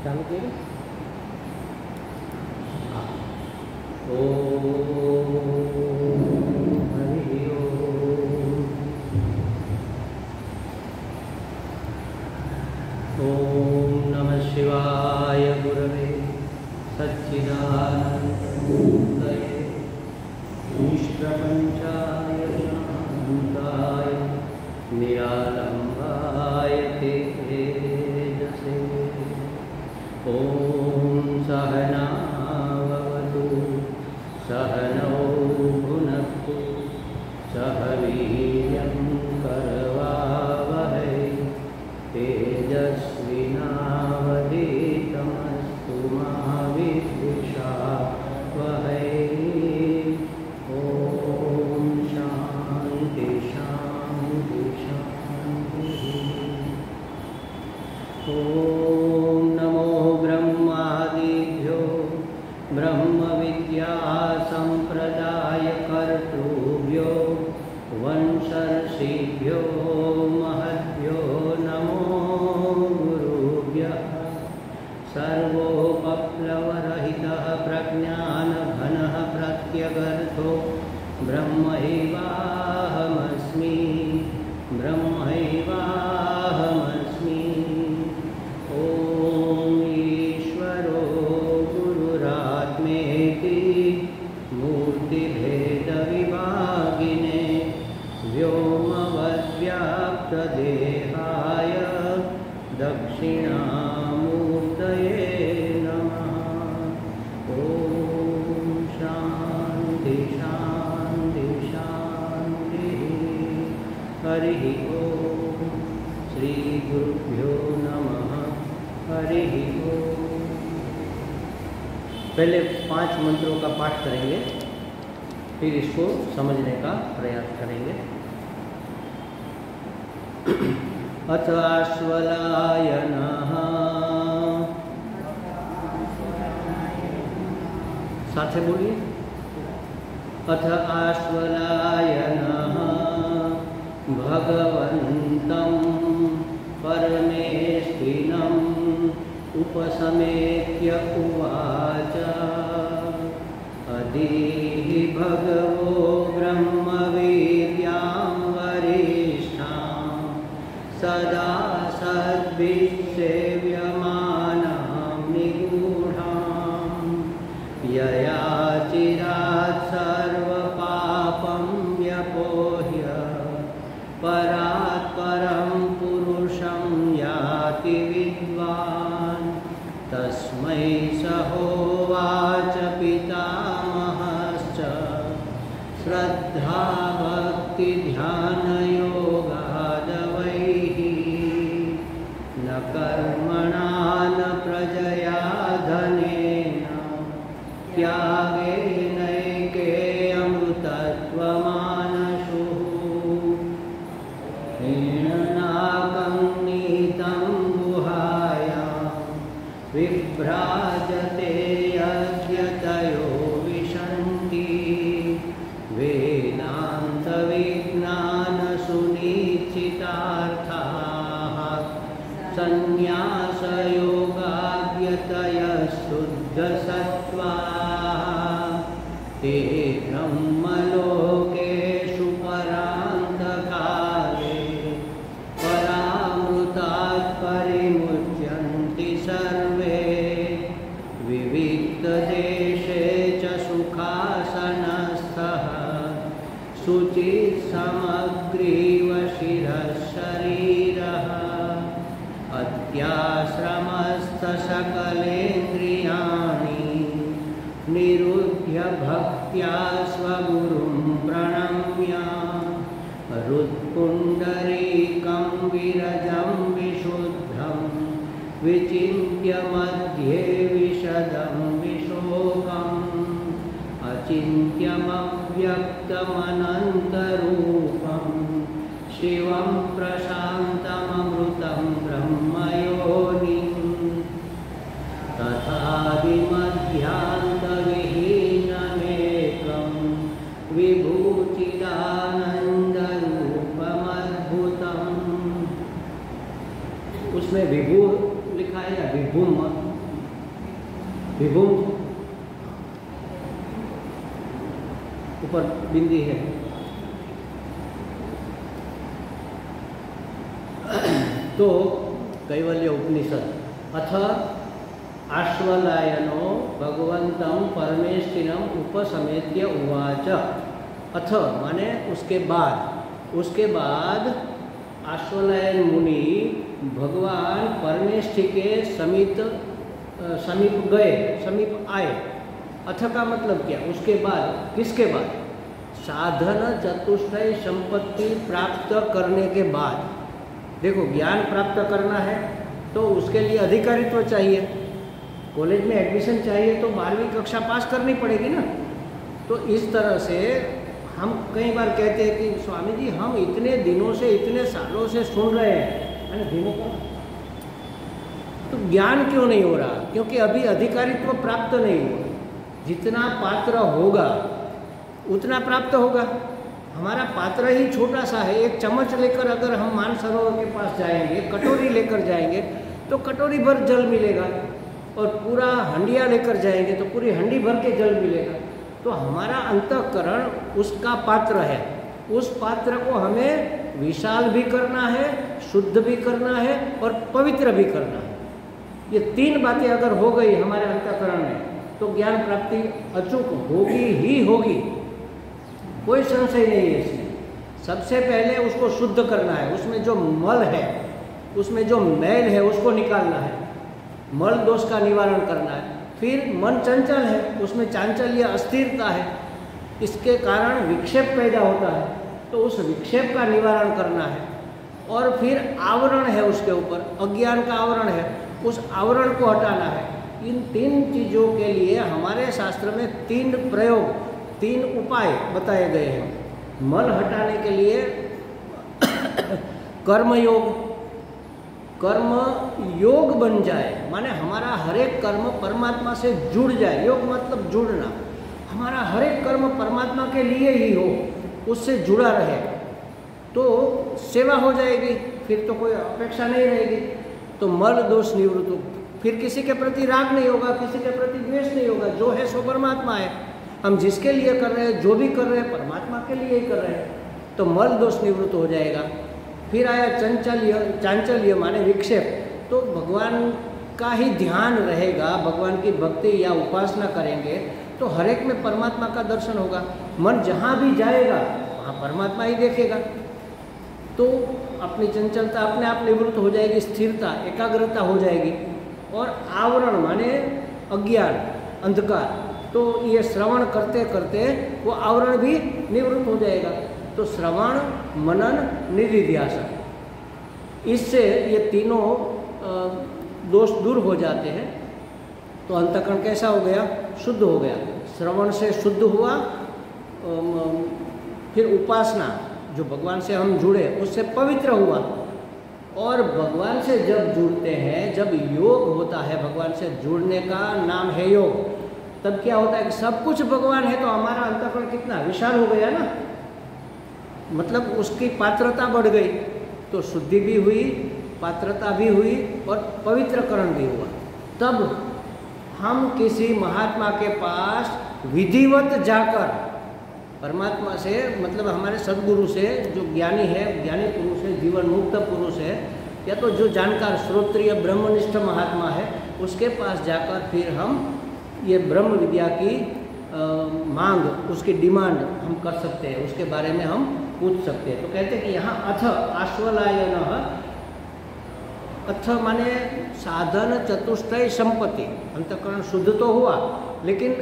चालू किया हरि ओम नमः शिवाय गुरवे सच्चिदानन्दमूर्तये ईश्वरपञ्चाय शान्ताय निरालम्बाय तेजसे ॐ सहनावतु सहनौ भुनक्तु सह वीर्यं करवावहै तेजस्विनावधीतमस्तु मा विद्विषावहै। ॐ शान्ति शान्ति शान्तिः। ॐ नमो ब्रह्मादिभ्यो ब्रह्मविद्यासम्प्रदायकर्तृभ्यो वंशर्षिभ्यो महद्भ्यो नमो गुरुभ्यः। सर्वोपप्लवरहितः प्रज्ञानघनः प्रत्यगर्थो ब्रह्मैवाहमस्मि ब्रह्मैवाहमस्मि। ॐ ईश्वरो गुरुरात्मेति मूर्तिभेदविभागिने व्योमवद्व्याप्तदेहाय दक्षिणामूर्तये नमः। ॐ शान्ति शान्ति शान्तिः। हरिः ओम श्री गुरुभ्यो नमः। हरिः ओम। पहले 5 मंत्रों का पाठ करेंगे, फिर इसको समझने का प्रयास करेंगे। अथ आश्वलायनः, साथ बोलिए। अथ आश्वलायनः भगवन्तं परमेष्ठिनम् उपसमेत्य उवाच अदीहि भगवो ब्रह्मवीर्यां वरिष्ठां सदा सद्भिसेव्यमानां निगूढां यया चिरात् सर्वपापं व्यपोह्य परात् परं पुरुषं याति विद्वान् तस्मै सहोवाच पितामहश्च श्रद्धा भक्ति ध्यानयोगादवैः न कर्मणा न प्रजया धनेन त्यागेनैके अमृतत्वमानशुः हीननाकं नीतं गुहायां विभ्राजते यद्यतयो विशन्ति वेदान्तविज्ञानसुनिश्चितार्थाः संन्यासयोगाद्यतयः ते ब्रह्मलोकेषु परान्तकाले परामृतात् परिमुच्यन्ति सर्वे विविक्तदेशे च सुखासनस्थः शुचिः समग्रीव शिरः शरीरः अत्याश्रमस्थसकलेन्द्रियाणि निरुध्य भक्त्या स्वगुरुं प्रणम्य हृत्पुण्डरीकं विरजं विशुद्धं विचिन्त्य मध्ये विशदं विशोकम् अचिन्त्यमव्यक्तमनन्तरूपं शिवं प्रशान्तममृतं ब्रह्मयोनिम् तथादिमध्यान्तविहीनमेकं विभूतिदानन्दरूपमद्भुतं इसमें विभू लिखा है या विभूम, विभूम ऊपर बिंदी है। तो कैवल्य उपनिषद अथ आश्वलायनो भगवंतं परमेष्ठिनम उपसमेत्य उवाच। अथ माने उसके बाद आश्वलायन मुनि भगवान परमेष्ठि के समीप गए, समीप आए। अथ का मतलब क्या? उसके बाद, किसके बाद? साधन चतुष्टय संपत्ति प्राप्त करने के बाद। देखो, ज्ञान प्राप्त करना है तो उसके लिए अधिकारित्व चाहिए। कॉलेज में एडमिशन चाहिए तो 12वीं कक्षा पास करनी पड़ेगी ना। तो इस तरह से हम कई बार कहते हैं कि स्वामी जी हम इतने दिनों से, इतने सालों से सुन रहे हैं, धीमो को, तो ज्ञान क्यों नहीं हो रहा? क्योंकि अभी अधिकारित्व प्राप्त नहीं हुआ। जितना पात्र होगा उतना प्राप्त होगा। हमारा पात्र ही छोटा सा है। एक चम्मच लेकर अगर हम मानसरोवर के पास जाएंगे, कटोरी लेकर जाएंगे तो कटोरी भर जल मिलेगा, और पूरा हंडिया लेकर जाएंगे तो पूरी हंडी भर के जल मिलेगा। तो हमारा अंतःकरण उसका पात्र है। उस पात्र को हमें विशाल भी करना है, शुद्ध भी करना है और पवित्र भी करना है। ये 3 बातें अगर हो गई हमारे अंतःकरण में तो ज्ञान प्राप्ति अचूक होगी ही होगी, कोई संशय नहीं है इसमें। सबसे पहले उसको शुद्ध करना है। उसमें जो मल है, उसमें जो मैल है उसको निकालना है, मल दोष का निवारण करना है। फिर मन चंचल है, उसमें चांचल्य, अस्थिरता है, इसके कारण विक्षेप पैदा होता है, तो उस विक्षेप का निवारण करना है। और फिर आवरण है उसके ऊपर, अज्ञान का आवरण है, उस आवरण को हटाना है। इन 3 चीज़ों के लिए हमारे शास्त्र में 3 प्रयोग, 3 उपाय बताए गए हैं। मल हटाने के लिए कर्मयोग, कर्म योग बन जाए, माने हमारा हर एक कर्म परमात्मा से जुड़ जाए। योग मतलब जुड़ना। हमारा हर एक कर्म परमात्मा के लिए ही हो, उससे जुड़ा रहे, तो सेवा हो जाएगी। फिर तो कोई अपेक्षा नहीं रहेगी। तो मल दोष निवृत्त हो, फिर किसी के प्रति राग नहीं होगा, किसी के प्रति द्वेष नहीं होगा। जो है सो परमात्मा है। हम जिसके लिए कर रहे हैं, जो भी कर रहे हैं, परमात्मा के लिए ही कर रहे हैं, तो मल दोष निवृत्त हो जाएगा। फिर आया चांचल्य माने विक्षेप। तो भगवान का ही ध्यान रहेगा, भगवान की भक्ति या उपासना करेंगे तो हर एक में परमात्मा का दर्शन होगा। मन जहाँ भी जाएगा वहाँ परमात्मा ही देखेगा। तो अपनी चंचलता अपने आप निवृत्त हो जाएगी, स्थिरता, एकाग्रता हो जाएगी। और आवरण माने अज्ञान, अंधकार, तो ये श्रवण करते करते वो आवरण भी निवृत्त हो जाएगा। तो श्रवण, मनन, निधिध्यासन, इससे ये तीनों दोष दूर हो जाते हैं। तो अंतःकरण कैसा हो गया? शुद्ध हो गया। श्रवण से शुद्ध हुआ, फिर उपासना जो भगवान से हम जुड़े उससे पवित्र हुआ। और भगवान से जब जुड़ते हैं, जब योग होता है, भगवान से जुड़ने का नाम है योग, तब क्या होता है कि सब कुछ भगवान है तो हमारा अंतःकरण कितना विशाल हो गया ना। मतलब उसकी पात्रता बढ़ गई, तो शुद्धि भी हुई, पात्रता भी हुई और पवित्रकरण भी हुआ। तब हम किसी महात्मा के पास विधिवत जाकर परमात्मा से, मतलब हमारे सदगुरु से, जो ज्ञानी है, ज्ञानी पुरुष है, जीवन मुक्त पुरुष है, या तो जो जानकार श्रोत्रिय ब्रह्मनिष्ठ महात्मा है, उसके पास जाकर फिर हम ये ब्रह्म विद्या की मांग, उसकी डिमांड हम कर सकते हैं, उसके बारे में हम पूछ सकते हैं। तो कहते हैं कि यहाँ अथ आश्वलायन, अथ माने साधन चतुष्टय संपत्ति। अंतःकरण शुद्ध तो हुआ, लेकिन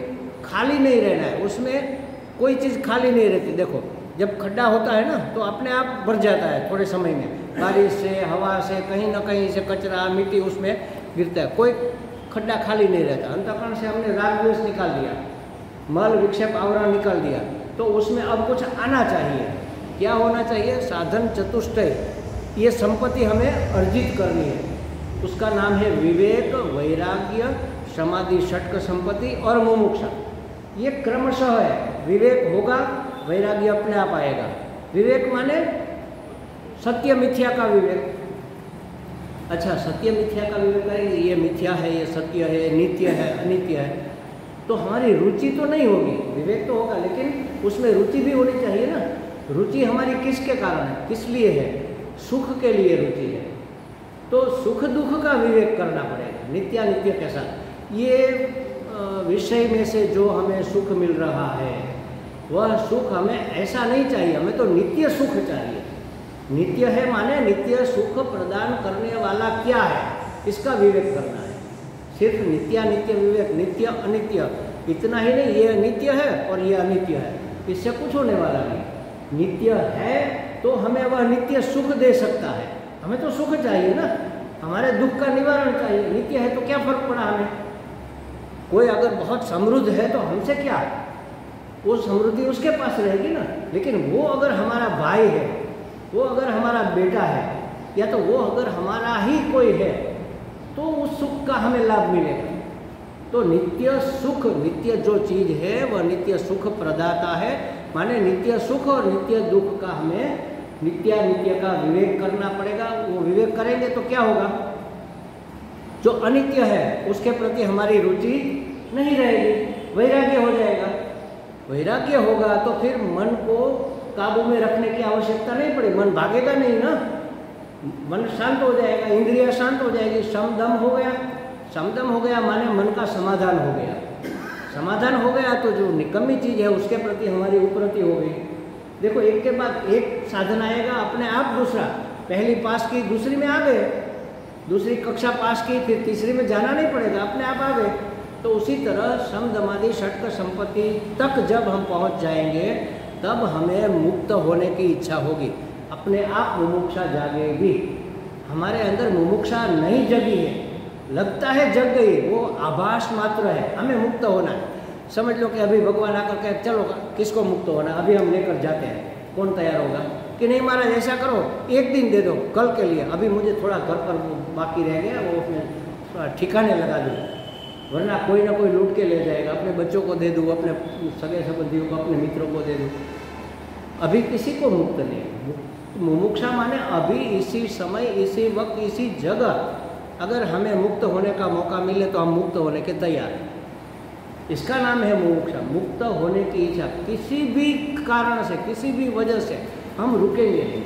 खाली नहीं रहना है, उसमें कोई चीज़ खाली नहीं रहती। देखो, जब खड्डा होता है ना तो अपने आप भर जाता है थोड़े समय में, बारिश से, हवा से, कहीं ना कहीं से कचरा, मिट्टी उसमें गिरता है, कोई खड्डा खाली नहीं रहता। अंतःकरण से हमने राग द्वेष निकाल दिया, मल विक्षेप आवरण निकाल दिया, तो उसमें अब कुछ आना चाहिए। क्या होना चाहिए? साधन चतुष्टय, ये संपत्ति हमें अर्जित करनी है। उसका नाम है विवेक, वैराग्य, समाधि, षटक संपत्ति और मुमुक्षा। ये क्रमशः है। विवेक होगा, वैराग्य अपने आप आएगा। विवेक माने सत्य मिथ्या का विवेक, अच्छा, सत्य मिथ्या का विवेक करेंगे, ये मिथ्या है, ये सत्य है, नित्य है, अनित्य है, तो हमारी रुचि तो नहीं होगी। विवेक तो होगा लेकिन उसमें रुचि भी होनी चाहिए ना। रुचि हमारी किसके कारण है, किस लिए है? सुख के लिए रुचि है। तो सुख दुख का विवेक करना पड़ेगा, नित्यानित्य के साथ। ये विषय में से जो हमें सुख मिल रहा है वह सुख हमें ऐसा नहीं चाहिए, हमें तो नित्य सुख चाहिए। नित्य है माने नित्य सुख प्रदान करने वाला क्या है, इसका विवेक करना है। सिर्फ नित्यानित्य विवेक, नित्य अनित्य इतना ही नहीं, ये नित्य है और ये अनित्य है, इससे कुछ होने वाला नहीं। नित्य है तो हमें वह नित्य सुख दे सकता है, हमें तो सुख चाहिए ना, हमारे दुख का निवारण चाहिए। नित्य है तो क्या फर्क पड़ा हमें? कोई अगर बहुत समृद्ध है तो हमसे क्या, वो समृद्धि उसके पास रहेगी ना। लेकिन वो अगर हमारा भाई है, वो अगर हमारा बेटा है, या तो वो अगर हमारा ही कोई है, तो उस सुख का हमें लाभ मिलेगा। तो नित्य सुख, नित्य जो चीज़ है वह नित्य सुख प्रदाता है, माने नित्य सुख और नित्य दुख का हमें नित्यानित्य का विवेक करना पड़ेगा। वो विवेक करेंगे तो क्या होगा, जो अनित्य है उसके प्रति हमारी रुचि नहीं रहेगी, वैराग्य हो जाएगा। वैराग्य होगा तो फिर मन को काबू में रखने की आवश्यकता नहीं पड़ेगी, मन भागेगा नहीं ना, मन शांत हो जाएगा, इंद्रिया शांत हो जाएगी, समदम हो गया। समदम हो गया माने मन का समाधान हो गया। समाधान हो गया तो जो निकम्मी चीज़ है उसके प्रति हमारी उपरति हो गई। देखो, एक के बाद एक साधन आएगा, अपने आप दूसरा, पहली पास की दूसरी में आ गए, दूसरी कक्षा पास की फिर तीसरी में जाना नहीं पड़ेगा, अपने आप आ गए। तो उसी तरह समदमादि षटक संपत्ति तक जब हम पहुंच जाएंगे तब हमें मुक्त होने की इच्छा होगी, अपने आप मुमुक्षा जागेगी। हमारे अंदर मुमुक्षा नहीं जगी है, लगता है जग गई, वो आभास मात्र है, हमें मुक्त होना है। समझ लो कि अभी भगवान आकर के चलो किसको मुक्त होना, अभी हम लेकर जाते हैं, कौन तैयार होगा कि नहीं महाराज ऐसा करो, एक दिन दे दो कल के लिए, अभी मुझे थोड़ा घर पर बाकी रह गया, वो उसमें ठिकाने लगा दूँ, वरना कोई ना कोई लूट के ले जाएगा। अपने बच्चों को दे दूँ, अपने सगे संबंधियों को, अपने मित्रों को दे दूँ। अभी किसी को मुक्त नहीं। मुमुक्षा माने अभी इसी समय, इसी वक्त, इसी जगह अगर हमें मुक्त होने का मौका मिले तो हम मुक्त होने के तैयार हैं। इसका नाम है मुमुक्षा, मुक्त होने की इच्छा। किसी भी कारण से, किसी भी वजह से हम रुकेंगे नहीं।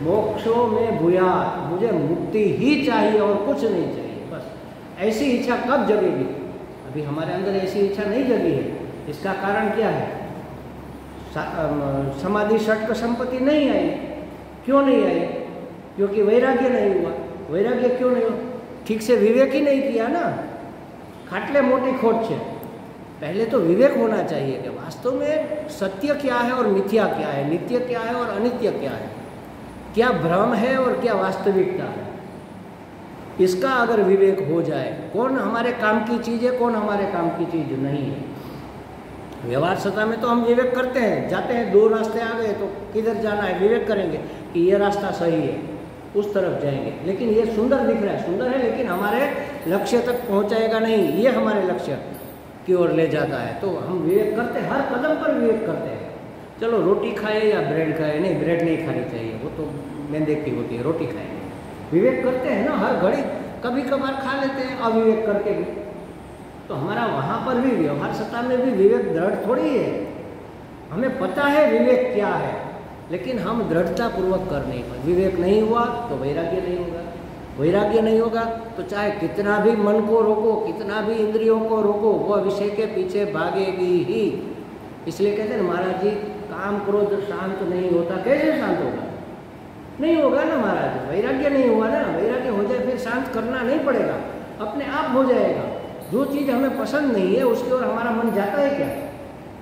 मोक्षों में भूयात्, मुझे मुक्ति ही चाहिए और कुछ नहीं चाहिए, बस ऐसी इच्छा कब जगेगी? अभी हमारे अंदर ऐसी इच्छा नहीं जगी है। इसका कारण क्या है? समाधि षटक संपत्ति नहीं आई। क्यों नहीं आई? क्योंकि वैराग्य नहीं हुआ। वैराग्य क्यों नहीं हुआ? ठीक से विवेक ही नहीं किया ना। खाटले मोटी खोट है। पहले तो विवेक होना चाहिए कि वास्तव में सत्य क्या है और मिथ्या क्या है, नित्य क्या है और अनित्य क्या है, क्या भ्रम है और क्या वास्तविकता है। इसका अगर विवेक हो जाए, कौन हमारे काम की चीज़ है, कौन हमारे काम की चीज़ नहीं है। व्यवहार सत्ता में तो हम विवेक करते हैं, जाते हैं, दो रास्ते आ गए तो किधर जाना है, विवेक करेंगे कि ये रास्ता सही है, उस तरफ जाएंगे। लेकिन ये सुंदर दिख रहा है, सुंदर है, लेकिन हमारे लक्ष्य तक पहुंचाएगा नहीं, ये हमारे लक्ष्य की ओर ले जाता है। तो हम विवेक करते हैं, हर कदम पर विवेक करते हैं। चलो रोटी खाए या ब्रेड खाए, नहीं ब्रेड नहीं खानी चाहिए, वो तो मैदे की होती है, रोटी खाएंगे। विवेक करते हैं ना, हर घड़ी कभी कभार खा लेते हैं अविवेक करके भी। तो हमारा वहाँ पर भी, व्यवहार सत्ता में भी विवेक दृढ़ थोड़ी है। हमें पता है विवेक क्या है, लेकिन हम दृढ़ता पूर्वक कर नहीं पाए। विवेक नहीं हुआ तो वैराग्य नहीं होगा। वैराग्य नहीं होगा तो चाहे कितना भी मन को रोको, कितना भी इंद्रियों को रोको, वह विषय के पीछे भागेगी ही। इसलिए कहते हैं महाराज जी, काम क्रोध शांत नहीं होता। कैसे शांत होगा? नहीं होगा ना महाराज, वैराग्य नहीं हुआ ना। वैराग्य हो जाए फिर शांत करना नहीं पड़ेगा, अपने आप हो जाएगा। जो चीज़ हमें पसंद नहीं है उसकी ओर हमारा मन जाता है क्या?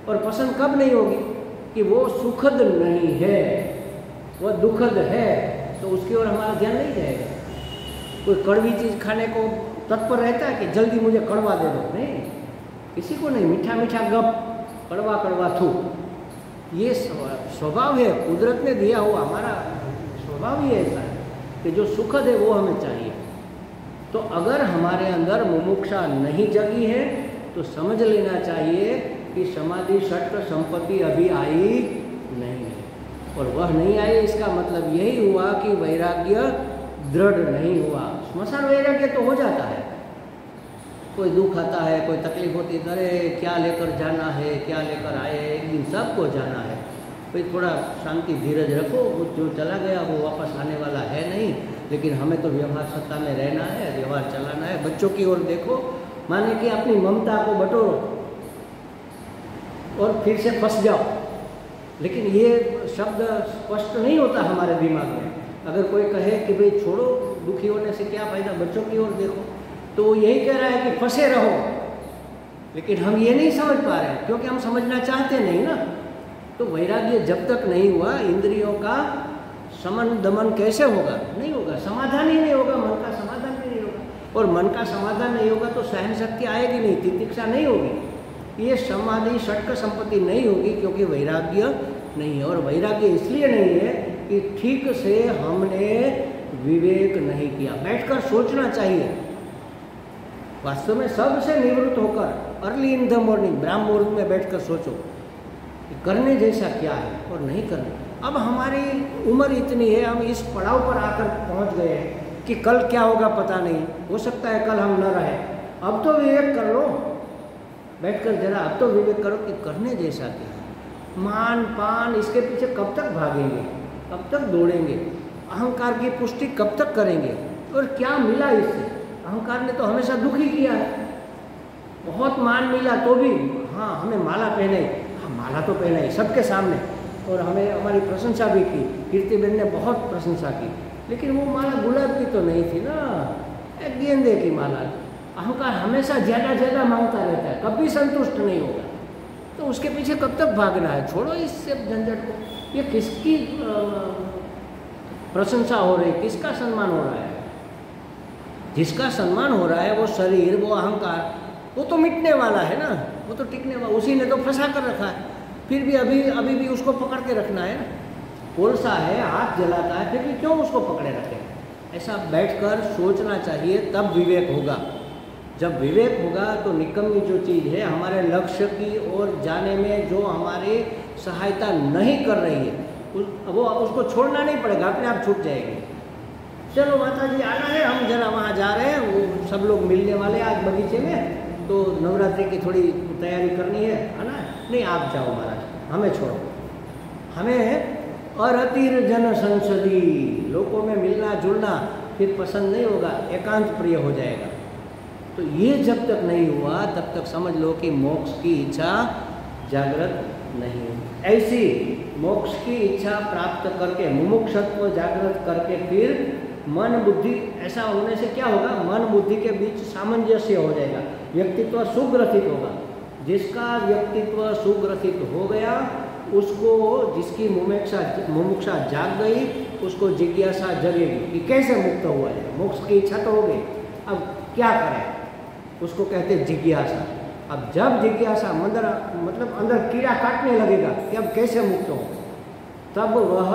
और पसंद कब नहीं होगी? कि वो सुखद नहीं है, वह दुखद है, तो उसकी ओर हमारा ध्यान नहीं जाएगा। कोई कड़वी चीज़ खाने को तत्पर रहता है कि जल्दी मुझे कड़वा दे दो, नहीं, किसी को नहीं। मीठा मीठा गप, कड़वा कड़वा थू, ये स्वभाव है, कुदरत ने दिया हुआ हमारा स्वभाव ही ऐसा है कि जो सुखद है वो हमें चाहिए। तो अगर हमारे अंदर मुमुक्षा नहीं जगी है तो समझ लेना चाहिए कि समाधि षटक संपत्ति अभी आई नहीं है। और वह नहीं आई, इसका मतलब यही हुआ कि वैराग्य दृढ़ नहीं हुआ, स्मशान वैराग्य तो हो जाता है। कोई दुख आता है, कोई तकलीफ होती है, अरे क्या लेकर जाना है, क्या लेकर आए, एक दिन सबको जाना है, भाई थोड़ा शांति धीरज रखो, वो जो चला गया वो वापस आने वाला है नहीं, लेकिन हमें तो व्यवहार सत्ता में रहना है, व्यवहार चलाना है। बच्चों की ओर देखो, माने कि अपनी ममता को बटोरो और फिर से फंस जाओ, लेकिन ये शब्द स्पष्ट नहीं होता हमारे दिमाग में। अगर कोई कहे कि भाई छोड़ो, दुखी होने से क्या फ़ायदा, बच्चों की ओर देखो, तो वो यही कह रहा है कि फंसे रहो, लेकिन हम ये नहीं समझ पा रहे हैं क्योंकि हम समझना चाहते नहीं ना। तो वैराग्य जब तक नहीं हुआ, इंद्रियों का समन दमन कैसे होगा? नहीं होगा, समाधान ही नहीं होगा, मन का समाधान भी नहीं होगा। और मन का समाधान नहीं होगा तो सहन शक्ति आएगी नहीं, तितिक्षा नहीं होगी, ये समाधि षटक संपत्ति नहीं होगी, क्योंकि वैराग्य नहीं है। और वैराग्य इसलिए नहीं है कि ठीक से हमने विवेक नहीं किया। बैठकर सोचना चाहिए, वास्तव में सबसे निवृत्त होकर अर्ली इन द मॉर्निंग, ब्राह्म मुहूर्त में बैठकर सोचो कि करने जैसा क्या है और नहीं करना। अब हमारी उम्र इतनी है, हम इस पड़ाव पर आकर पहुंच गए हैं कि कल क्या होगा पता नहीं, हो सकता है कल हम न रहे। अब तो विवेक कर लो, बैठकर जरा अब तो विवेक करो कि करने जैसा क्या है। मान पान इसके पीछे कब तक भागेंगे, कब तक दौड़ेंगे, अहंकार की पुष्टि कब तक करेंगे, और क्या मिला इससे? अहंकार ने तो हमेशा दुखी किया है। बहुत मान मिला तो भी, हाँ हमें माला पहनाई, हाँ माला तो पहनाई सबके सामने, और हमें हमारी प्रशंसा भी की, कीर्तिबेन ने बहुत प्रशंसा की, लेकिन वो माला गुलाब की तो नहीं थी ना, एक गेंदे की माला। अहंकार हमेशा ज़्यादा ज़्यादा मांगता रहता है, कभी संतुष्ट नहीं होगा। तो उसके पीछे कब तक भागना है? छोड़ो इस सब झंझट को। ये किसकी प्रशंसा हो रही, किसका सम्मान हो रहा है? जिसका सम्मान हो रहा है वो शरीर, वो अहंकार, वो तो मिटने वाला है ना, वो तो टिकने वाला, उसी ने तो फंसा कर रखा है। फिर भी अभी भी उसको पकड़ के रखना है ना। कोलसा है, हाथ जलाता है, फिर भी क्यों उसको पकड़े रखें? ऐसा बैठकर सोचना चाहिए, तब विवेक होगा। जब विवेक होगा तो निकम्मी जो चीज़ है, हमारे लक्ष्य की ओर जाने में जो हमारी सहायता नहीं कर रही है, वो उसको छोड़ना नहीं पड़ेगा, अपने आप छूट जाएगी। चलो माता जी आना है, हम जरा वहाँ जा रहे हैं, वो सब लोग मिलने वाले आज बगीचे में, तो नवरात्रि की थोड़ी तैयारी करनी है, आना है? नहीं आप जाओ महाराज, हमें छोड़ो। हमें अरतिर जन संसदी, लोगों में मिलना जुलना फिर पसंद नहीं होगा, एकांत प्रिय हो जाएगा। तो ये जब तक नहीं हुआ तब तक समझ लो कि मोक्ष की इच्छा जागृत नहीं। ऐसी मोक्ष की इच्छा प्राप्त करके, मुमुक्षत्व जागृत करके, फिर मन बुद्धि, ऐसा होने से क्या होगा? मन बुद्धि के बीच सामंजस्य हो जाएगा, व्यक्तित्व सुग्रथित होगा। जिसका व्यक्तित्व सुग्रथित हो गया, उसको, जिसकी मुमुक्षा जाग गई, उसको जिज्ञासा जगेगी कि कैसे मुक्त हुआ है। मोक्ष की इच्छा तो हो गई, अब क्या करें? उसको कहते हैं जिज्ञासा। अब जब जिज्ञासा मतलब अंदर कीड़ा काटने लगेगा कि अब कैसे मुक्त हो, तब वह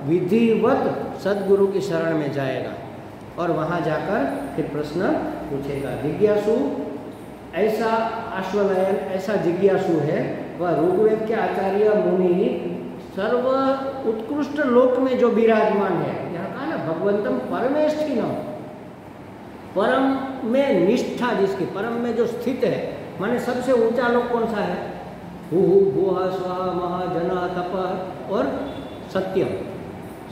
विधिवत सद्गुरु की शरण में जाएगा और वहाँ जाकर फिर प्रश्न पूछेगा। जिज्ञासु ऐसा आश्वनयन, ऐसा जिज्ञासु है वह ऋग्वेद के आचार्य मुनि सर्व उत्कृष्ट लोक में जो विराजमान है। यहाँ कहा ना भगवंतम परमेष्ठिनम, परम में निष्ठा जिसकी, परम में जो स्थित है, माने सबसे ऊंचा लोक कौन सा है? हु भुह स्व मह जन तप और सत्यम।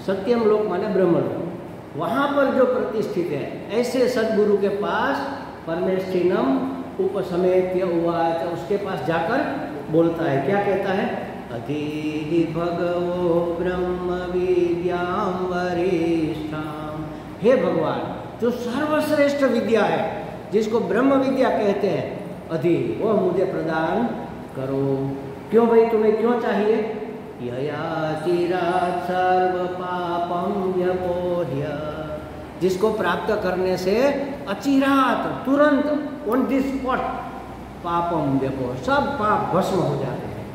सत्यम लोक माने ब्रह्म लोक, वहाँ पर जो प्रतिष्ठित है, ऐसे सद्गुरु के पास परमेष्ठिनम उपसमेत्य उवाच, उसके पास जाकर बोलता है, क्या कहता है? अधीहि भगवो ब्रह्म विद्याम वरिष्ठाम। हे भगवान, जो सर्वश्रेष्ठ विद्या है, जिसको ब्रह्म विद्या कहते हैं, अधि, वो मुझे प्रदान करो। क्यों भाई, तुम्हें क्यों चाहिए? यया चिरात् सर्व पापम व्यपोह्य, जिसको प्राप्त करने से अचिरात, तुरंत, ऑन द स्पॉट, पापम व्यपोह्य, सब पाप भस्म हो जाते हैं।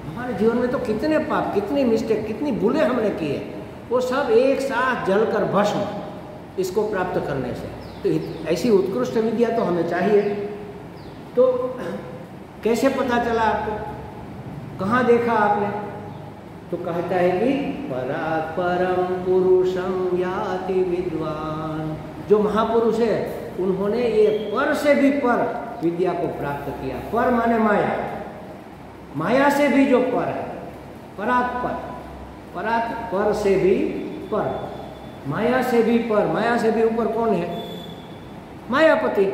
हमारे जीवन में तो कितने पाप, कितनी मिस्टेक, कितनी भूलें हमने की है, वो सब एक साथ जलकर भस्म, इसको प्राप्त करने से। तो ऐसी उत्कृष्ट विद्या तो हमें चाहिए। तो कैसे पता चला आपको? कहाँ देखा आपने? तो कहता है कि परात् परम पुरुषम याति विद्वान। जो महापुरुष है उन्होंने ये पर से भी पर विद्या को प्राप्त किया। पर माने माया, माया से भी जो पर है, परात् पर, परात् पर से भी पर, माया से भी पर। माया से भी ऊपर कौन है? मायापति।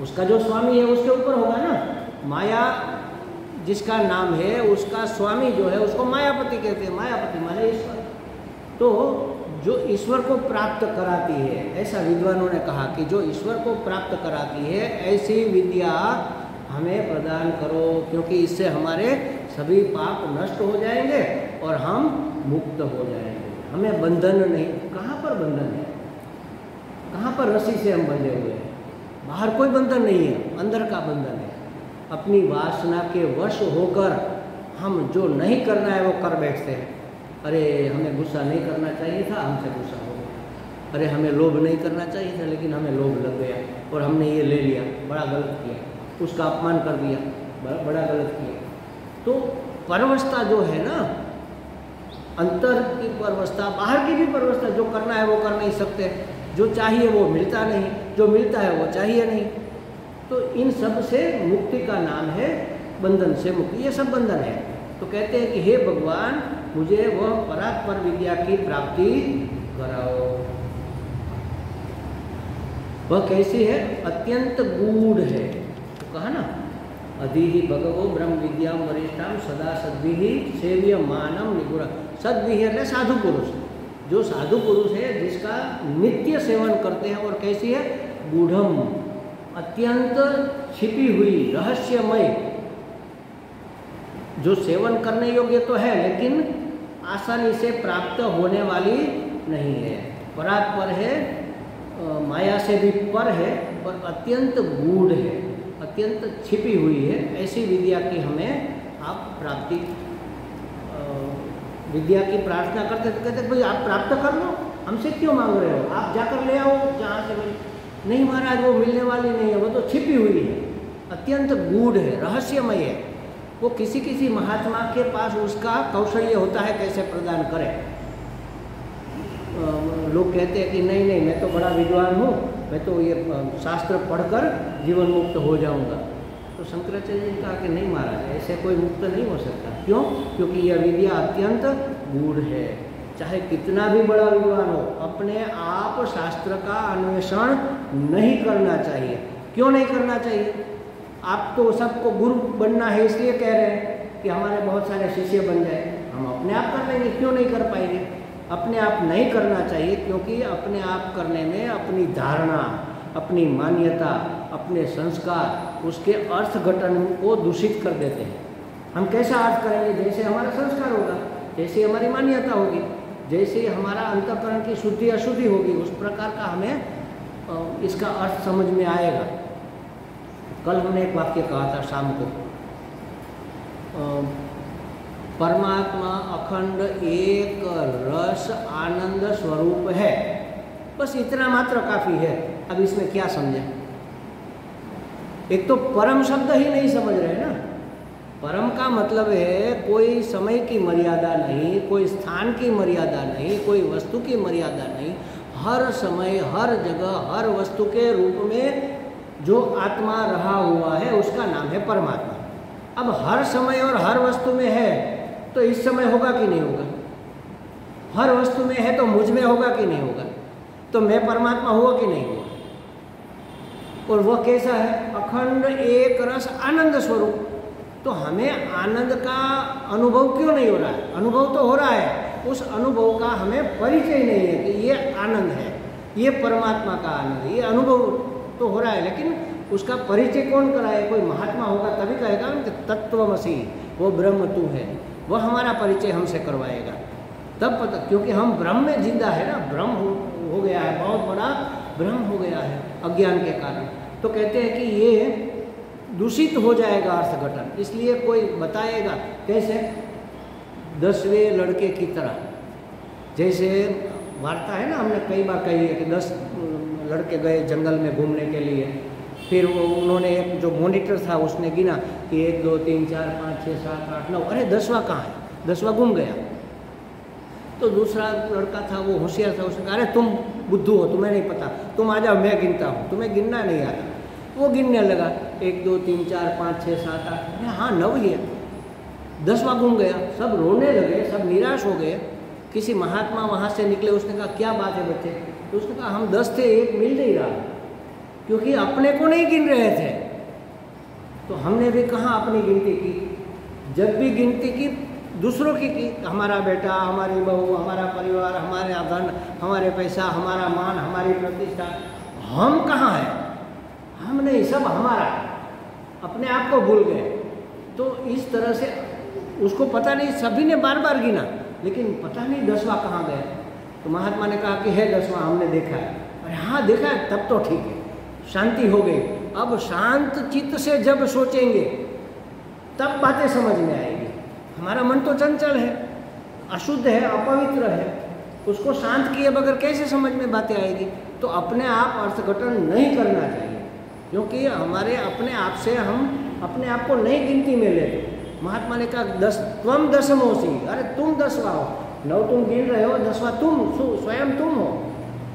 उसका जो स्वामी है उसके ऊपर होगा ना। माया जिसका नाम है उसका स्वामी जो है उसको मायापति कहते हैं। मायापति माने ईश्वर। तो जो ईश्वर को प्राप्त कराती है, ऐसा विद्वानों ने कहा कि जो ईश्वर को प्राप्त कराती है ऐसी विद्या हमें प्रदान करो, क्योंकि इससे हमारे सभी पाप नष्ट हो जाएंगे और हम मुक्त हो जाएंगे। हमें बंधन नहीं। कहाँ पर बंधन है? कहाँ पर रस्सी से हम बंधे हुए हैं? बाहर कोई बंधन नहीं है, अंदर का बंधन है। अपनी वासना के वश होकर हम जो नहीं करना है वो कर बैठते हैं। अरे हमें गुस्सा नहीं करना चाहिए था, हमसे गुस्सा हो गया। अरे हमें लोभ नहीं करना चाहिए था, लेकिन हमें लोभ लग गया और हमने ये ले लिया, बड़ा गलत किया। उसका अपमान कर दिया, बड़ा गलत किया। तो परवस्था जो है ना, अंतर की परवस्था, बाहर की भी परवस्था, जो करना है वो कर नहीं सकते, जो चाहिए वो मिलता नहीं, जो मिलता है वो चाहिए नहीं। तो इन सब से मुक्ति का नाम है बंधन से मुक्ति। ये सब बंधन है। तो कहते हैं कि हे भगवान, मुझे वह परात् पर विद्या की प्राप्ति कराओ। वह कैसी है? अत्यंत गूढ़ है। तो कहा ना, अधिहि भगवो ब्रह्म विद्याम वरिष्ठाम सदा सद्भिः सेव्य मानम निगुण। सद्भिः એટલે साधु पुरुष। जो साधु पुरुष है जिसका नित्य सेवन करते हैं। और कैसी है? गूढ़म, अत्यंत छिपी हुई, रहस्यमय। जो सेवन करने योग्य तो है लेकिन आसानी से प्राप्त होने वाली नहीं है। परात् पर है, माया से भी पर है, पर अत्यंत गूढ़ है, अत्यंत छिपी हुई है। ऐसी विद्या की हमें आप प्राप्ति, विद्या की प्रार्थना करते तो कहते भाई आप प्राप्त कर लो, हमसे क्यों मांग रहे हो? आप जाकर ले आओ जहाँ से मिले। नहीं महाराज, वो मिलने वाली नहीं है, वो तो छिपी हुई है, अत्यंत गूढ़ है, रहस्यमय है। वो किसी किसी महात्मा के पास उसका कौशल्य होता है कैसे प्रदान करे। लोग कहते हैं कि नहीं नहीं, मैं तो बड़ा विद्वान हूँ, मैं तो ये शास्त्र पढ़कर जीवन मुक्त हो जाऊँगा। तो शंकराचार्य जी ने कहा कि नहीं महाराज, ऐसे कोई मुक्त नहीं हो सकता। क्यों? क्योंकि यह विद्या अत्यंत गूढ़ है। चाहे कितना भी बड़ा विद्वान हो, अपने आप शास्त्र का अन्वेषण नहीं करना चाहिए। क्यों नहीं करना चाहिए? आप तो सबको गुरु बनना है इसलिए कह रहे हैं कि हमारे बहुत सारे शिष्य बन जाए। हम अपने आप कर लेंगे, क्यों नहीं कर पाएंगे? अपने आप नहीं करना चाहिए, क्योंकि अपने आप करने में अपनी धारणा, अपनी मान्यता, अपने संस्कार, उसके अर्थघटन को दूषित कर देते हैं। हम कैसा अर्थ करेंगे? जैसे हमारा संस्कार होगा, जैसे हमारी मान्यता होगी, जैसे हमारा अंतःकरण की शुद्धि अशुद्धि होगी, उस प्रकार का हमें इसका अर्थ समझ में आएगा। कल हमने एक वाक्य कहा था शाम को, परमात्मा अखंड एक रस आनंद स्वरूप है, बस इतना मात्र काफ़ी है। अब इसमें क्या समझें? एक तो परम शब्द ही नहीं समझ रहे ना। परम का मतलब है कोई समय की मर्यादा नहीं, कोई स्थान की मर्यादा नहीं, कोई वस्तु की मर्यादा नहीं। हर समय, हर जगह, हर वस्तु के रूप में जो आत्मा रहा हुआ है उसका नाम है परमात्मा। अब हर समय और हर वस्तु में है तो इस समय होगा कि नहीं होगा? हर वस्तु में है तो मुझ में होगा कि नहीं होगा? तो मैं परमात्मा हुआ कि नहीं हुआ? और वह कैसा है? अखंड एक रस आनंद स्वरूप। तो हमें आनंद का अनुभव क्यों नहीं हो रहा है? अनुभव तो हो रहा है, उस अनुभव का हमें परिचय नहीं है कि ये आनंद है, ये परमात्मा का आनंद है। ये अनुभव तो हो रहा है, लेकिन उसका परिचय कौन कराए? कोई महात्मा होगा तभी कहेगा कि तत्वमसि, वो ब्रह्म तू है। वह हमारा परिचय हमसे करवाएगा, तब पता। क्योंकि हम ब्रह्म में जिंदा है ना, ब्रह्म हो गया है, बहुत बड़ा ब्रह्म हो गया है अज्ञान के कारण। तो कहते हैं कि ये दूषित हो जाएगा अर्थघटन, इसलिए कोई बताएगा कैसे? 10वें लड़के की तरह। जैसे वार्ता है ना, हमने कई बार कही है कि 10 लड़के गए जंगल में घूमने के लिए, फिर उन्होंने एक जो मॉनिटर था उसने गिना कि 1 2 3 4 5 6 7 8 9, अरे 10वां कहाँ है? 10वां गुम गया। तो दूसरा लड़का था, वो होशियार था, उसने कहा अरे तुम बुद्धू हो, तुम्हें नहीं पता, तुम आ जाओ मैं गिनता हूँ, तुम्हें गिनना नहीं आता। वो गिनने लगा 1 2 3 4 5 6 7 8, हाँ 9 ही है। 10वां गुम गया। सब रोने लगे, सब निराश हो गए। किसी महात्मा वहाँ से निकले, उसने कहा क्या बात है बच्चे? तो उसने कहा हम 10 थे, एक मिल नहीं रहा, क्योंकि अपने को नहीं गिन रहे थे। तो हमने भी कहाँ अपनी गिनती की, जब भी गिनती की दूसरों की, हमारा बेटा, हमारी बहू, हमारा परिवार, हमारे धन, हमारे पैसा, हमारा मान, हमारी प्रतिष्ठा। हम कहाँ हैं? हम नहीं, सब हमारा। अपने आप को भूल गए। तो इस तरह से उसको पता नहीं, सभी ने बार बार गिना, लेकिन पता नहीं 10वां कहाँ गया। तो महात्मा ने कहा कि है 10वां, हमने देखा है। अरे हाँ देखा है, तब तो ठीक है, शांति हो गई। अब शांत चित्त से जब सोचेंगे तब बातें समझ में आएगी। हमारा मन तो चंचल है, अशुद्ध है, अपवित्र है, उसको शांत किए बगैर कैसे समझ में बातें आएगी? तो अपने आप अर्थघटन नहीं करना चाहिए, क्योंकि हमारे अपने आप से हम अपने आप को नहीं गिनती में लेते। महात्मा ने कहा 10 त्वम दशमोसी, अरे तुम 10वां हो, 9 तुम गिन रहे हो, 10वां तुम स्वयं तुम हो।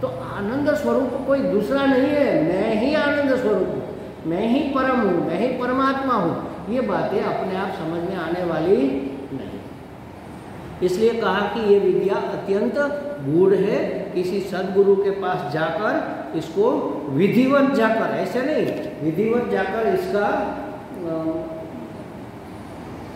तो आनंद स्वरूप कोई दूसरा नहीं है, मैं ही आनंद स्वरूप हूँ, मैं ही परम हूँ, मैं ही परमात्मा हूँ। ये बातें अपने आप समझ में आने वाली नहीं। इसलिए कहा कि ये विद्या अत्यंत गूढ़ है। किसी सद्गुरु के पास जाकर इसको विधिवत जाकर, ऐसे नहीं, विधिवत जाकर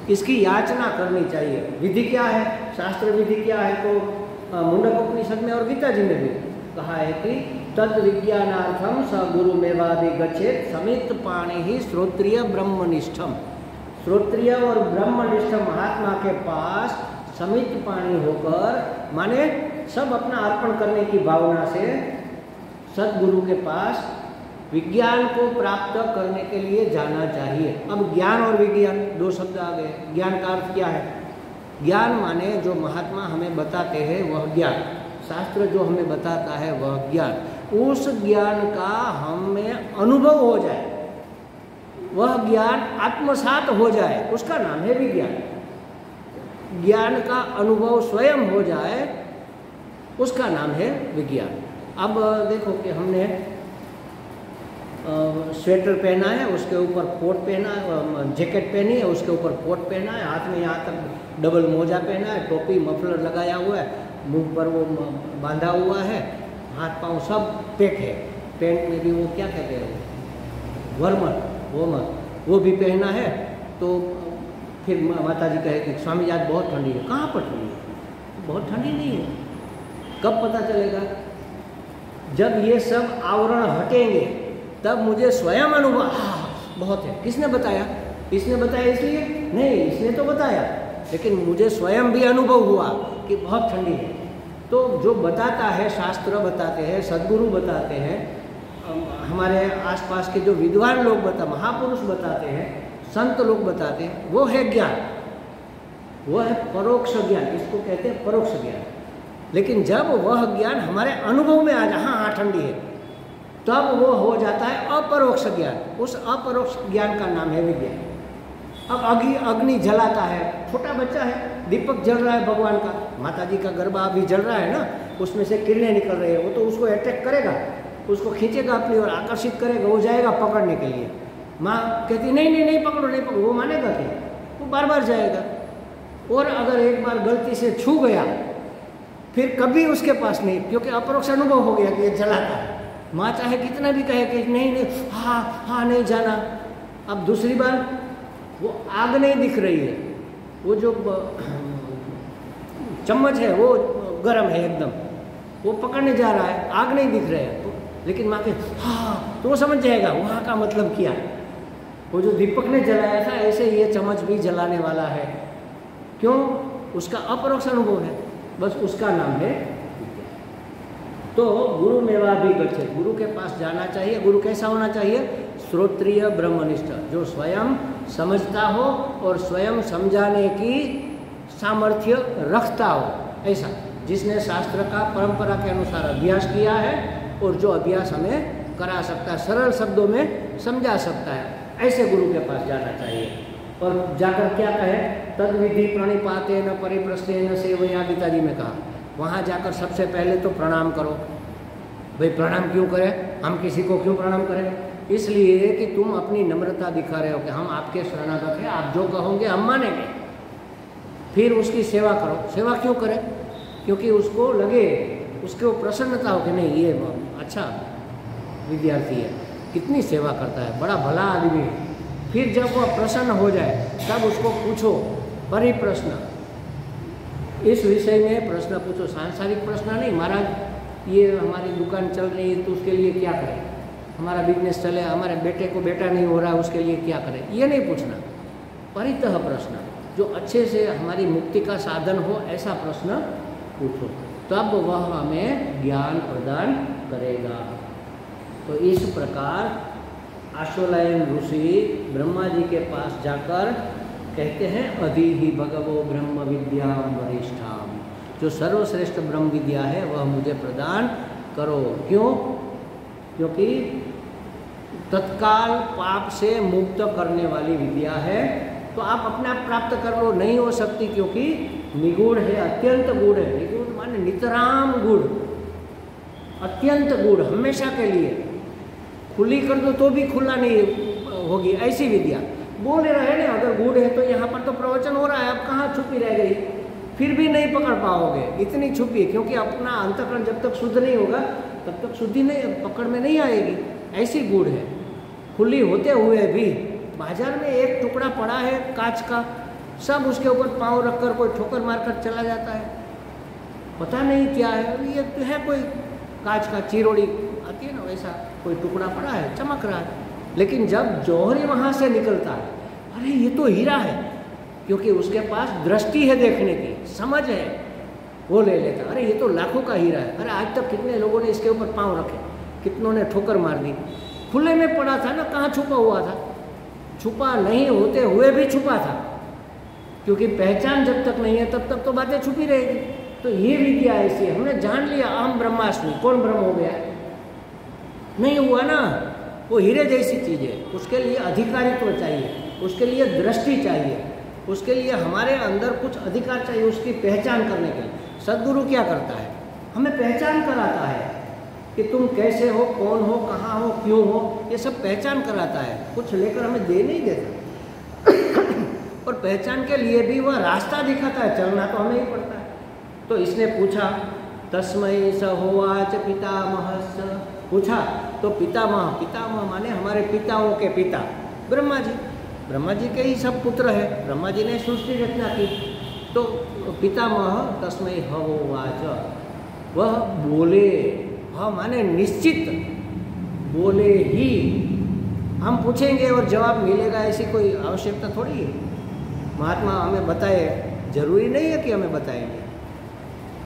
इसकी याचना करनी चाहिए। विधि क्या है, शास्त्र विधि क्या है? तो मुंडक उपनिषद में और गीता जी में भी कहा है कि तद विज्ञानार्थम स गुरु मेवादि गच्छेत समित पाणि ही श्रोत्रिय ब्रह्मनिष्ठम। श्रोत्रिय और ब्रह्मनिष्ठ महात्मा के पास समित पाणि होकर, माने सब अपना अर्पण करने की भावना से सद्गुरु के पास विज्ञान को प्राप्त करने के लिए जाना चाहिए। अब ज्ञान और विज्ञान 2 शब्द आ गए। ज्ञान का अर्थ क्या है? ज्ञान माने जो महात्मा हमें बताते हैं वह ज्ञान, शास्त्र जो हमें बताता है वह ज्ञान। उस ज्ञान का हमें अनुभव हो जाए, वह ज्ञान आत्मसात हो जाए, उसका नाम है विज्ञान। ज्ञान का अनुभव स्वयं हो जाए, उसका नाम है विज्ञान। अब देखो कि हमने स्वेटर पहना है, उसके ऊपर कोट पहना है, जैकेट पहनी है, उसके ऊपर कोट पहना है, हाथ में यहाँ तक डबल मोजा पहना है, टोपी मफलर लगाया हुआ है, मुंह पर वो बांधा हुआ है, हाथ पांव सब पैक है। पैंट में भी वो क्या कहते हैं, वर्मर, वो भी पहना है। तो फिर माता जी कहे कि स्वामी जी आज बहुत ठंडी है। कहाँ पर ठंडी है? बहुत ठंडी नहीं है। कब पता चलेगा? जब ये सब आवरण हटेंगे तब मुझे स्वयं अनुभव, बहुत है। किसने बताया? इसने बताया इसलिए नहीं, इसने तो बताया, लेकिन मुझे स्वयं भी अनुभव हुआ कि बहुत ठंडी है। तो जो बताता है, शास्त्र बताते हैं, सद्गुरु बताते हैं, हमारे आसपास के जो विद्वान लोग महापुरुष बताते हैं, संत लोग बताते हैं, वो है ज्ञान, वो है परोक्ष ज्ञान। इसको कहते हैं परोक्ष ज्ञान। लेकिन जब वह ज्ञान हमारे अनुभव में आ जाए, हाँ ठंडी है, तब वो हो जाता है अपरोक्ष ज्ञान। उस अपरोक्ष ज्ञान का नाम है विज्ञान। अब अग्नि जलाता है, छोटा बच्चा है, दीपक जल रहा है भगवान का, माता जी का गरबा अभी जल रहा है ना, उसमें से किरणें निकल रही है, वो तो उसको अटैक करेगा, उसको खींचेगा अपनी ओर, आकर्षित करेगा, वो जाएगा पकड़ने के लिए। माँ कहती नहीं पकड़ो, वो मानेगा क्या? वो बार बार जाएगा। और अगर एक बार गलती से छू गया, फिर कभी उसके पास नहीं, क्योंकि अपरोक्ष अनुभव हो गया कि ये जलाता है। माँ चाहे कितना भी कहे कि नहीं, हाँ नहीं जाना। अब दूसरी बार वो आग नहीं दिख रही है, वो जो चम्मच है वो गर्म है एकदम, वो पकड़ने जा रहा है, आग नहीं दिख रहा है, लेकिन माँ के हाँ, तो वो समझ जाएगा वहाँ का मतलब क्या। वो जो दीपक ने जलाया था, ऐसे ये चम्मच भी जलाने वाला है। क्यों? उसका अपरोक्ष अनुभव है, बस उसका नाम है। तो गुरु मेवा भी गच्छेत, गुरु के पास जाना चाहिए। गुरु कैसा होना चाहिए? श्रोत्रिय ब्रह्मनिष्ठ, जो स्वयं समझता हो और स्वयं समझाने की सामर्थ्य रखता हो, ऐसा, जिसने शास्त्र का परंपरा के अनुसार अभ्यास किया है और जो अभ्यास हमें करा सकता है, सरल शब्दों में समझा सकता है, ऐसे गुरु के पास जाना चाहिए। और जाकर क्या कहे, तद विधि प्रणिपाते न परिप्रश्ने न सेवया, गीता जी में कहा। वहाँ जाकर सबसे पहले तो प्रणाम करो। भाई प्रणाम क्यों करें, हम किसी को क्यों प्रणाम करें? इसलिए कि तुम अपनी नम्रता दिखा रहे हो कि हम आपके शरणागत हैं, आप जो कहोगे हम मानेंगे। फिर उसकी सेवा करो। सेवा क्यों करें? क्योंकि उसको लगे, उसको प्रसन्नता हो कि नहीं ये अच्छा विद्यार्थी है, कितनी सेवा करता है, बड़ा भला आदमी है। फिर जब वह प्रसन्न हो जाए तब उसको पूछो परिप्रश्न, इस विषय में प्रश्न पूछो, सांसारिक प्रश्न नहीं। महाराज ये हमारी दुकान चल रही है तो उसके लिए क्या करें, हमारा बिजनेस चले, हमारे बेटे को बेटा नहीं हो रहा उसके लिए क्या करें, ये नहीं पूछना। परितः प्रश्न, जो अच्छे से हमारी मुक्ति का साधन हो ऐसा प्रश्न पूछो, तब वह हमें ज्ञान प्रदान करेगा। तो इस प्रकार आश्वलायन ऋषि ब्रह्मा जी के पास जाकर कहते हैं अधिहि भगवो ब्रह्म विद्याम वरिष्ठाम, जो सर्वश्रेष्ठ ब्रह्म विद्या है वह मुझे प्रदान करो। क्यों? क्योंकि तत्काल पाप से मुक्त करने वाली विद्या है। तो आप अपने आप प्राप्त कर लो, नहीं हो सकती क्योंकि निगूढ़ है, अत्यंत गूढ़ है। निगूढ़ माने नितराम गूढ़, अत्यंत गूढ़, हमेशा के लिए। खुली कर दो तो भी खुला नहीं होगी ऐसी विद्या। बोल रहे ना अगर गूढ़ है तो यहाँ पर तो प्रवचन हो रहा है, अब कहाँ छुपी रह गई, फिर भी नहीं पकड़ पाओगे, इतनी छुपी है। क्योंकि अपना अंतःकरण जब तक शुद्ध नहीं होगा तब तक शुद्धि नहीं, पकड़ में नहीं आएगी, ऐसी गूढ़ है। खुली होते हुए भी बाजार में एक टुकड़ा पड़ा है कांच का, सब उसके ऊपर पाँव रखकर कोई ठोकर मारकर चला जाता है, पता नहीं क्या है, ये है कोई कांच का चिरोड़ी आती है ना, वैसा कोई टुकड़ा पड़ा है चमक रहा है। लेकिन जब जौहरी वहाँ से निकलता है, अरे ये तो हीरा है, क्योंकि उसके पास दृष्टि है देखने की, समझ है, वो ले लेता। अरे ये तो लाखों का हीरा है, अरे आज तक कितने लोगों ने इसके ऊपर पाँव रखे, कितनों ने ठोकर मार दी। खुले में पड़ा था ना, कहाँ छुपा हुआ था? छुपा नहीं होते हुए भी छुपा था, क्योंकि पहचान जब तक नहीं है तब तक तो बातें छुपी रहेगी। तो ये विद्या ऐसी है, हमने जान लिया अहम ब्रह्मास्मि, कौन ब्रह्म हो गया? नहीं हुआ ना। वो हीरे जैसी चीज़ है, उसके लिए अधिकारित्व चाहिए, उसके लिए दृष्टि चाहिए, उसके लिए हमारे अंदर कुछ अधिकार चाहिए उसकी पहचान करने के लिए। सद्गुरु क्या करता है? हमें पहचान कराता है कि तुम कैसे हो, कौन हो, कहाँ हो, क्यों हो, ये सब पहचान कराता है, कुछ लेकर हमें दे नहीं देता। और पहचान के लिए भी वह रास्ता दिखाता है, चलना तो हमें ही पड़ता है। तो इसने पूछा, तस्मै स होवाच पितामहस्य, पूछा तो पितामह, पितामह माने हमारे पिताओं के पिता ब्रह्मा जी, ब्रह्मा जी के ही सब पुत्र है, ब्रह्मा जी ने सृष्टि रचना की। तो पितामह तस्मै होवाच, वह बोले, हाँ माने निश्चित बोले ही। हम पूछेंगे और जवाब मिलेगा ऐसी कोई आवश्यकता थोड़ी है। महात्मा हमें बताए, जरूरी नहीं है कि हमें बताएंगे,